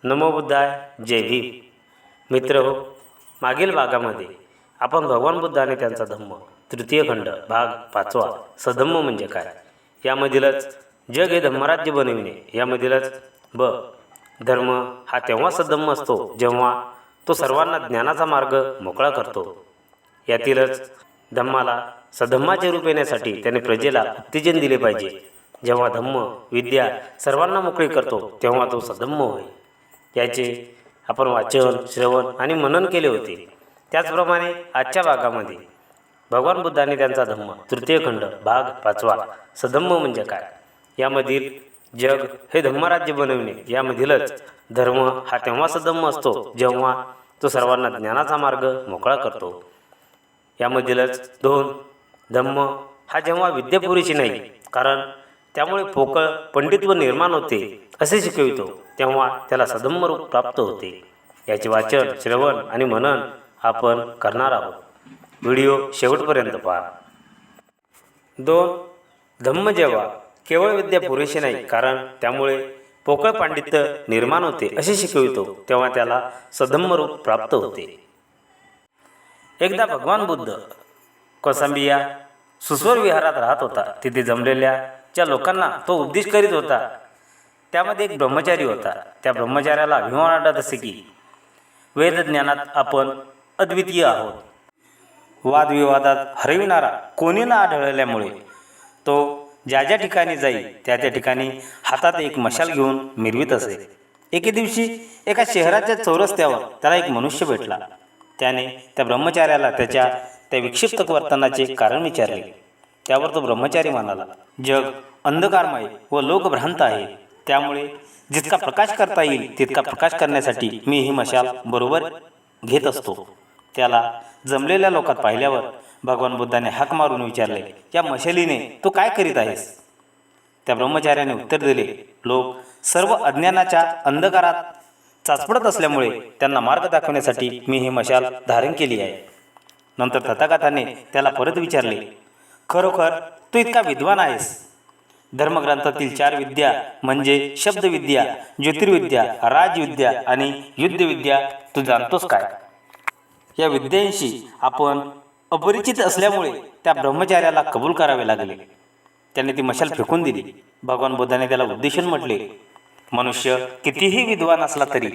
नमो बुद्धाय. जय भीम. मित्र हो, मागील भागामध्ये आपण भगवान बुद्ध आणि त्यांचा धम्म तृतीय खंड भाग 5वा सधम्म म्हणजे काय यामधीलच जग हे धम्मराज्य बनविणे यामधीलच ब धर्म हा तेव्हा सधम्म असतो जेव्हा तो सर्वांना ज्ञानाचा मार्ग मोकळा करतो. यातीलच धम्माला सधम्माचे रूप येण्यासाठी त्याने प्रजेला उत्तेजन दिले पाहिजे. जेव्हा धम्म विद्या सर्वांना मोकळी करतो तेव्हा तो सधम्म होय. याचे आपण वाचन, श्रवण आणि मनन केले होते. त्याचप्रमाणे आजच्या भागामध्ये भगवान बुद्ध आणि त्यांचा धम्म तृतीय खंड भाग 5वा सधम्म म्हणजे काय यामधील जग हे धम्मराज्य बनविणे यामधीलच धर्म हा तेव्हा सधम्म असतो जेव्हा तो सर्वांना ज्ञानाचा मार्ग मोकळा करतो. यामधीलच 2 धम्म हा जेव्हा विद्या पुरेशी नाही कारण त्यामुळे पोकळ पंडित्व निर्माण होते असे शिकवितो तेव्हा त्याला सधम्म रूप प्राप्त होते. याचे वाचन, श्रवण आणि मनन आपण करणार आहोत. व्हिडिओ शेवटपर्यंत पहा. 2 धम्म जेव्हा केवळ विद्या पुरेशी नाही कारण त्यामुळे पोकळ पांडित्य निर्माण होते असे शिकवितो तेव्हा त्याला सधम्म रूप प्राप्त होते. एकदा भगवान बुद्ध कौसांबिया सुस्वर विहारात राहत होता. तिथे जमलेल्या ज्या लोकांना तो उपदेश करीत होता त्यामध्ये एक ब्रह्मचारी होता. त्या ब्रह्मचार्याला अभिमान वाटत असे की वेदज्ञानात आपण अद्वितीय आहोत. वादविवादात हरविणारा कोणी न आढळल्यामुळे तो ज्या ज्या ठिकाणी जाई त्या त्या ठिकाणी हातात एक मशाल घेऊन मिरवित असे. एके दिवशी एका शहराच्या चौरस्त्यावर त्याला एक मनुष्य भेटला. त्याने त्या ब्रह्मचार्याला त्याच्या त्या विक्षिप्त वर्तनाचे कारण विचारले. त्यावर तो ब्रह्मचारी म्हणाला, जग अंधकारमय व लोकभ्रांत आहे. त्यामुळे जितका प्रकाश करता येईल तितका प्रकाश करण्यासाठी मी ही मशाल बरोबर घेत असतो. त्याला जमलेल्या लोकात पाहिल्यावर भगवान बुद्धाने हाक मारून विचारले, या मशालीने तू काय करीत आहेस? त्या ब्रह्मचार्याने उत्तर दिले, लोक सर्व अज्ञानाच्या अंधकारात चाचपडत असल्यामुळे त्यांना मार्ग दाखवण्यासाठी मी ही मशाल धारण केली आहे. नंतर तथागताने त्याला परत विचारले, खरोखर तू इतका विद्वान आहेस? धर्मग्रंथातील 4 विद्या म्हणजे शब्दविद्या, ज्योतिर्विद्या, राजविद्या आणि युद्धविद्या तू जाणतोस काय? या विद्यांशी आपण अपरिचित असल्यामुळे त्या ब्रह्मचार्याला कबूल करावे लागले. त्याने ती मशाल फेकून दिली. भगवान बुद्धाने त्याला उद्देशून म्हटले, मनुष्य कितीही विद्वान असला तरी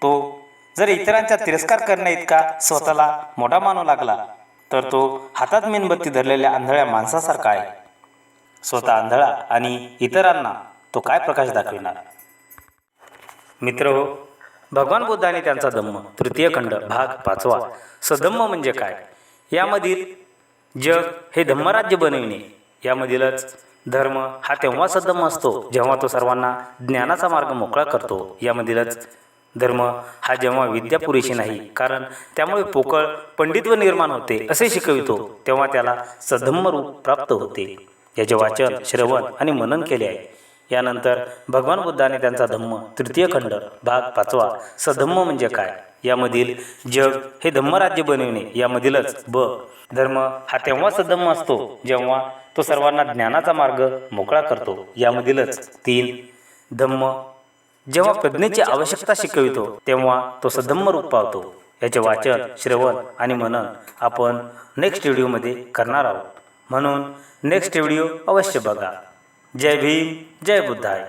तो जर इतरांचा तिरस्कार करण्या इतका स्वतःला मोठा मानू लागला तर तो हातात मेणबत्ती धरलेल्या आंधळ्या माणसासारखा आहे. स्वतः आंधळा आणि इतरांना तो काय प्रकाश दाखविणार? मित्र हो, भगवान बुद्ध आणि त्यांचा धम्म तृतीय खंड भाग 5वा सधम्म म्हणजे काय यामधील जग हे धम्मराज्य बनविणे यामधीलच धर्म हा तेव्हा सधम्म असतो जेव्हा तो सर्वांना ज्ञानाचा मार्ग मोकळा करतो. यामधीलच धर्म हा जेव्हा विद्या पुरेशी नाही कारण त्यामुळे पोकळ पंडित्व निर्माण होते असे शिकवितो तेव्हा त्याला सधम्म रूप प्राप्त होते. याचे वाचन, श्रवण आणि मनन केले आहे. यानंतर भगवान बुद्ध आणि त्यांचा धम्म तृतीय खंड भाग 5वा सधम्म म्हणजे काय यामधील जग हे धम्मराज्य बनविणे यामधीलच ब धर्म हा तेव्हा सधम्म असतो जेव्हा तो सर्वांना ज्ञानाचा मार्ग मोकळा करतो. यामधीलच 3 धम्म जेव्हा प्रज्ञेची आवश्यकता शिकवितो तेव्हा तो सधम्म रूप पावतो. याचे वाचन, श्रवण आणि मनन आपण नेक्स्ट व्हिडिओमध्ये करणार आहोत. म्हणून नेक्स्ट व्हिडिओ अवश्य बघा. जय भीम, जय बुद्धाय.